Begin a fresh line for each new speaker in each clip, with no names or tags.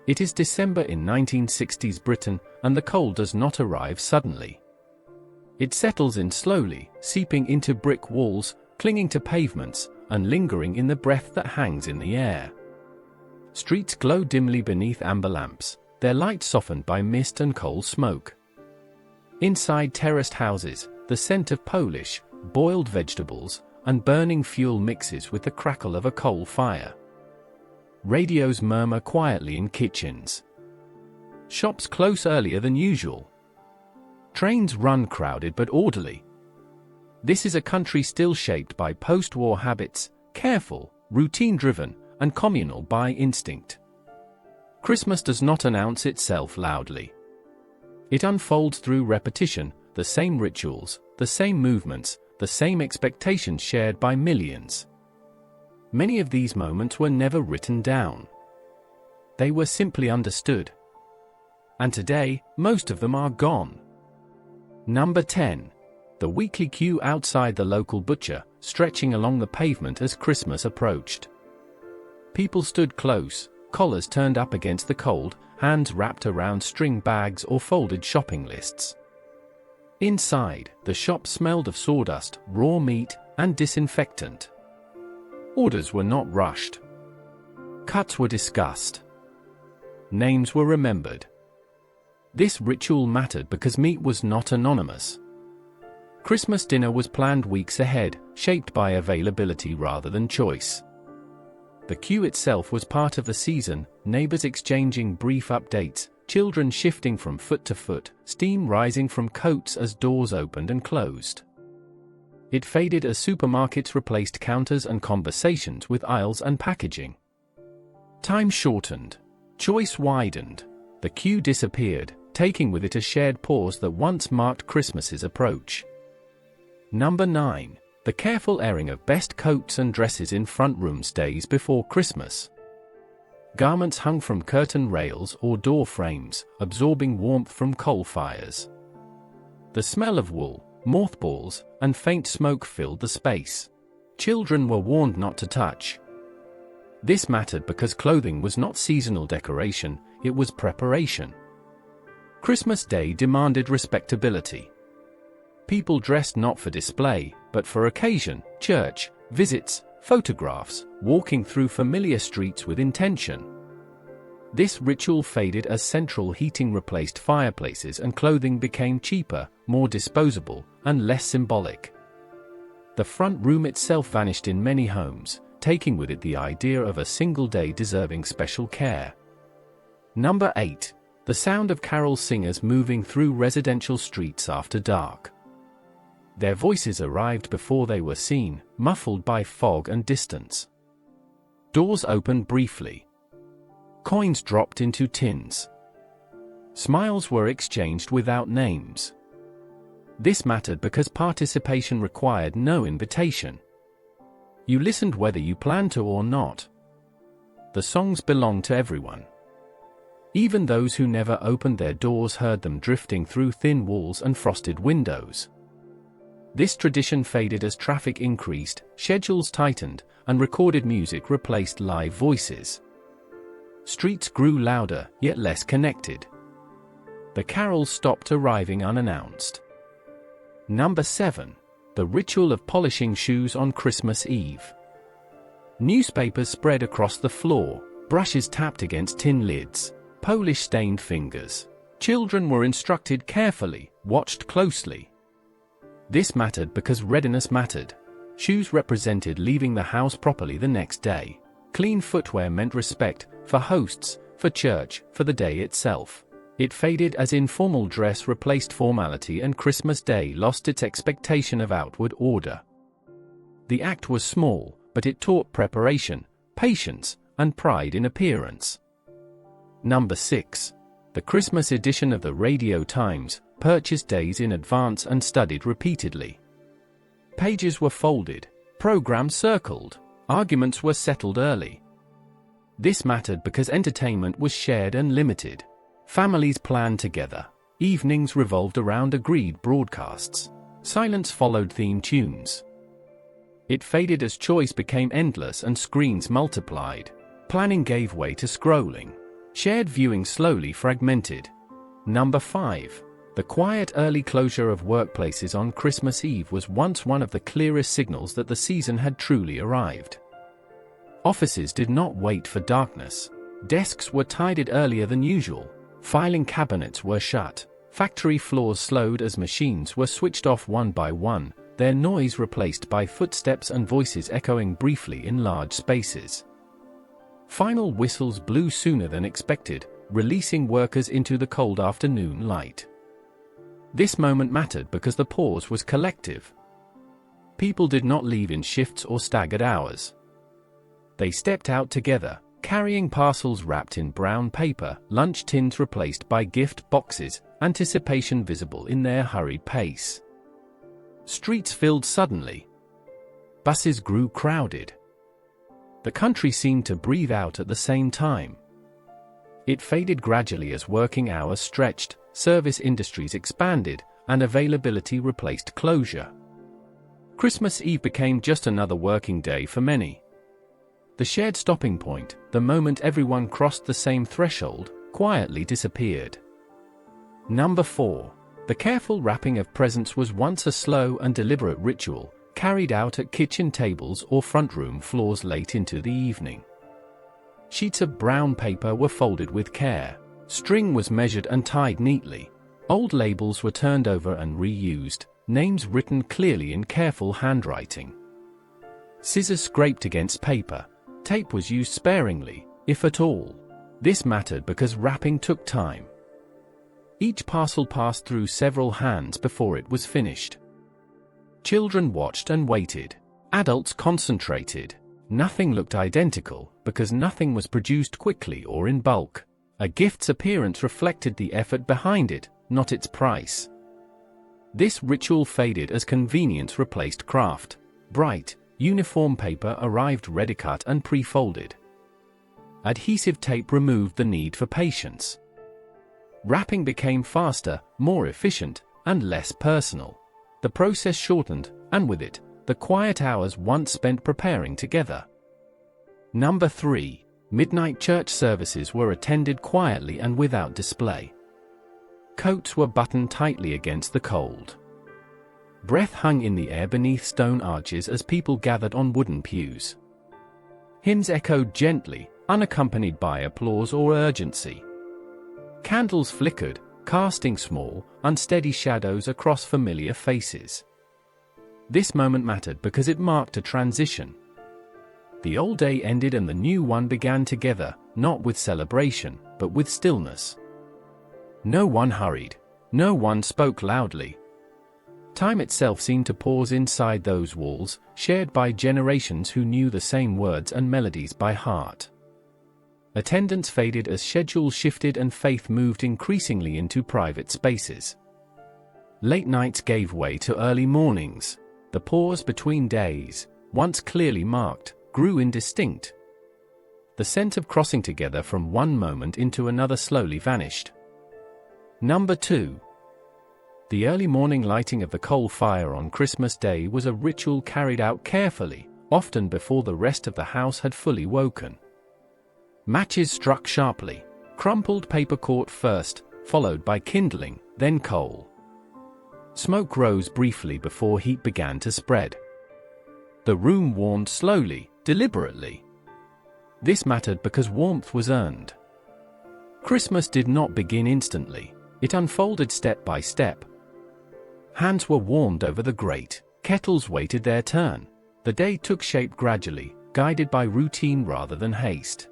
It is December in 1960s Britain, and the cold does not arrive suddenly. It settles in slowly, seeping into brick walls, clinging to pavements, and lingering in the breath that hangs in the air. Streets glow dimly beneath amber lamps, their light softened by mist and coal smoke. Inside terraced houses, the scent of Polish, boiled vegetables, and burning fuel mixes with the crackle of a coal fire. Radios murmur quietly in kitchens. Shops close earlier than usual. Trains run crowded but orderly. This is a country still shaped by post-war habits, careful, routine-driven, and communal by instinct. Christmas does not announce itself loudly. It unfolds through repetition, the same rituals, the same movements, the same expectations shared by millions. Many of these moments were never written down. They were simply understood. And today, most of them are gone. Number 10. The weekly queue outside the local butcher, stretching along the pavement as Christmas approached. People stood close, collars turned up against the cold, hands wrapped around string bags or folded shopping lists. Inside, the shop smelled of sawdust, raw meat, and disinfectant. Orders were not rushed. Cuts were discussed. Names were remembered. This ritual mattered because meat was not anonymous. Christmas dinner was planned weeks ahead, shaped by availability rather than choice. The queue itself was part of the season, neighbors exchanging brief updates, children shifting from foot to foot, steam rising from coats as doors opened and closed. It faded as supermarkets replaced counters and conversations with aisles and packaging. Time shortened. Choice widened. The queue disappeared, taking with it a shared pause that once marked Christmas's approach. Number 9. The careful airing of best coats and dresses in front rooms days before Christmas. Garments hung from curtain rails or door frames, absorbing warmth from coal fires. The smell of wool, mothballs, and faint smoke filled the space. Children were warned not to touch. This mattered because clothing was not seasonal decoration, it was preparation. Christmas Day demanded respectability. People dressed not for display, but for occasion, church, visits, photographs, walking through familiar streets with intention. This ritual faded as central heating replaced fireplaces and clothing became cheaper, more disposable, and less symbolic. The front room itself vanished in many homes, taking with it the idea of a single day deserving special care. Number 8. The sound of carol singers moving through residential streets after dark. Their voices arrived before they were seen, muffled by fog and distance. Doors opened briefly. Coins dropped into tins. Smiles were exchanged without names. This mattered because participation required no invitation. You listened whether you planned to or not. The songs belonged to everyone. Even those who never opened their doors heard them drifting through thin walls and frosted windows. This tradition faded as traffic increased, schedules tightened, and recorded music replaced live voices. Streets grew louder, yet less connected. The carols stopped arriving unannounced. Number 7. The ritual of polishing shoes on Christmas Eve. Newspapers spread across the floor, brushes tapped against tin lids, polish-stained fingers. Children were instructed carefully, watched closely. This mattered because readiness mattered. Shoes represented leaving the house properly the next day. Clean footwear meant respect, for hosts, for church, for the day itself. It faded as informal dress replaced formality and Christmas Day lost its expectation of outward order. The act was small, but it taught preparation, patience, and pride in appearance. Number 6. The Christmas edition of the Radio Times, purchased days in advance and studied repeatedly. Pages were folded, programs circled, arguments were settled early. This mattered because entertainment was shared and limited. Families planned together. Evenings revolved around agreed broadcasts. Silence followed theme tunes. It faded as choice became endless and screens multiplied. Planning gave way to scrolling. Shared viewing slowly fragmented. Number 5. The quiet early closure of workplaces on Christmas Eve was once one of the clearest signals that the season had truly arrived. Offices did not wait for darkness. Desks were tidied earlier than usual. Filing cabinets were shut. Factory floors slowed as machines were switched off one by one, their noise replaced by footsteps and voices echoing briefly in large spaces. Final whistles blew sooner than expected, releasing workers into the cold afternoon light. This moment mattered because the pause was collective. People did not leave in shifts or staggered hours. They stepped out together, carrying parcels wrapped in brown paper, lunch tins replaced by gift boxes, anticipation visible in their hurried pace. Streets filled suddenly. Buses grew crowded. The country seemed to breathe out at the same time. It faded gradually as working hours stretched, service industries expanded, and availability replaced closure. Christmas Eve became just another working day for many. The shared stopping point, the moment everyone crossed the same threshold, quietly disappeared. Number 4. The careful wrapping of presents was once a slow and deliberate ritual, carried out at kitchen tables or front room floors late into the evening. Sheets of brown paper were folded with care. String was measured and tied neatly. Old labels were turned over and reused, names written clearly in careful handwriting. Scissors scraped against paper. Tape was used sparingly, if at all. This mattered because wrapping took time. Each parcel passed through several hands before it was finished. Children watched and waited. Adults concentrated. Nothing looked identical, because nothing was produced quickly or in bulk. A gift's appearance reflected the effort behind it, not its price. This ritual faded as convenience replaced craft. Bright, uniform paper arrived ready-cut and pre-folded. Adhesive tape removed the need for patience. Wrapping became faster, more efficient, and less personal. The process shortened, and with it, the quiet hours once spent preparing together. Number 3. Midnight church services were attended quietly and without display. Coats were buttoned tightly against the cold. Breath hung in the air beneath stone arches as people gathered on wooden pews. Hymns echoed gently, unaccompanied by applause or urgency. Candles flickered, casting small, unsteady shadows across familiar faces. This moment mattered because it marked a transition. The old day ended and the new one began together, not with celebration, but with stillness. No one hurried. No one spoke loudly. Time itself seemed to pause inside those walls, shared by generations who knew the same words and melodies by heart. Attendance faded as schedules shifted and faith moved increasingly into private spaces. Late nights gave way to early mornings. The pause between days, once clearly marked, grew indistinct. The sense of crossing together from one moment into another slowly vanished. Number 2. The early morning lighting of the coal fire on Christmas Day was a ritual carried out carefully, often before the rest of the house had fully woken. Matches struck sharply. Crumpled paper caught first, followed by kindling, then coal. Smoke rose briefly before heat began to spread. The room warmed slowly, deliberately. This mattered because warmth was earned. Christmas did not begin instantly. It unfolded step by step. Hands were warmed over the grate. Kettles waited their turn. The day took shape gradually, guided by routine rather than haste.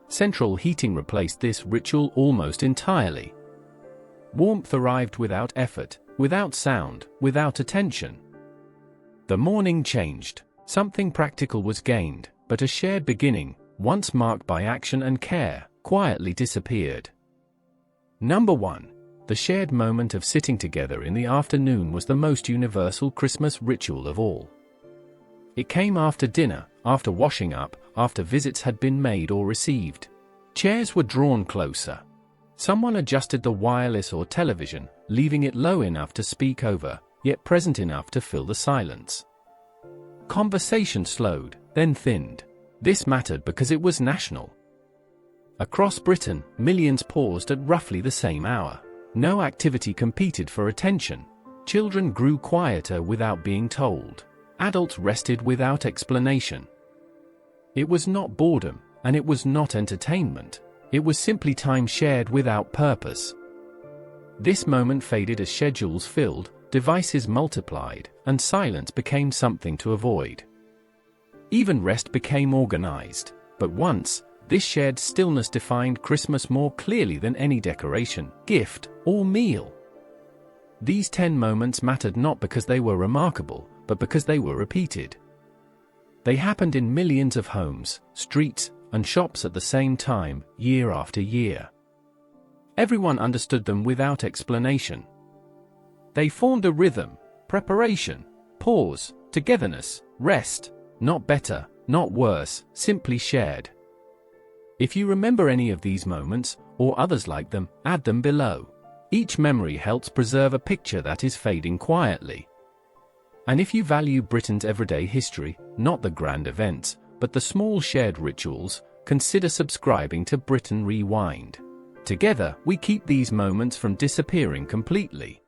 Central heating replaced this ritual almost entirely. Warmth arrived without effort, without sound, without attention. The morning changed. Something practical was gained, but a shared beginning, once marked by action and care, quietly disappeared. Number 1. The shared moment of sitting together in the afternoon was the most universal Christmas ritual of all. It came after dinner, after washing up, after visits had been made or received. Chairs were drawn closer. Someone adjusted the wireless or television, leaving it low enough to speak over, yet present enough to fill the silence. Conversation slowed, then thinned. This mattered because it was national. Across Britain, millions paused at roughly the same hour. No activity competed for attention. Children grew quieter without being told. Adults rested without explanation. It was not boredom, and it was not entertainment. It was simply time shared without purpose. This moment faded as schedules filled, devices multiplied, and silence became something to avoid. Even rest became organized. But once, this shared stillness defined Christmas more clearly than any decoration, gift, or meal. These 10 moments mattered not because they were remarkable, but because they were repeated. They happened in millions of homes, streets, and shops at the same time, year after year. Everyone understood them without explanation. They formed a rhythm: preparation, pause, togetherness, rest. Not better, not worse, simply shared. If you remember any of these moments, or others like them, add them below. Each memory helps preserve a picture that is fading quietly. And if you value Britain's everyday history, not the grand events, but the small shared rituals, consider subscribing to Britain Rewind. Together, we keep these moments from disappearing completely.